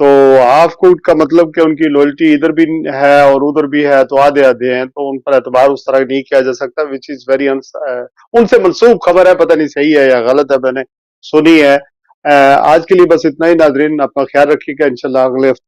تو ہاف کوٹ کا مطلب کہ ان کی لوئلٹی ادھر بھی ہے اور ادھر بھی ہے تو آدھے آدھے ہیں، تو ان پر اعتبار اس طرح نہیں کیا جا سکتا، وچ از ویری ان سے منسوب خبر ہے، پتہ نہیں صحیح ہے یا غلط ہے، میں نے سنی ہے۔ آج کے لیے بس اتنا ہی، ناظرین اپنا خیال رکھیے گا، انشاءاللہ اگلے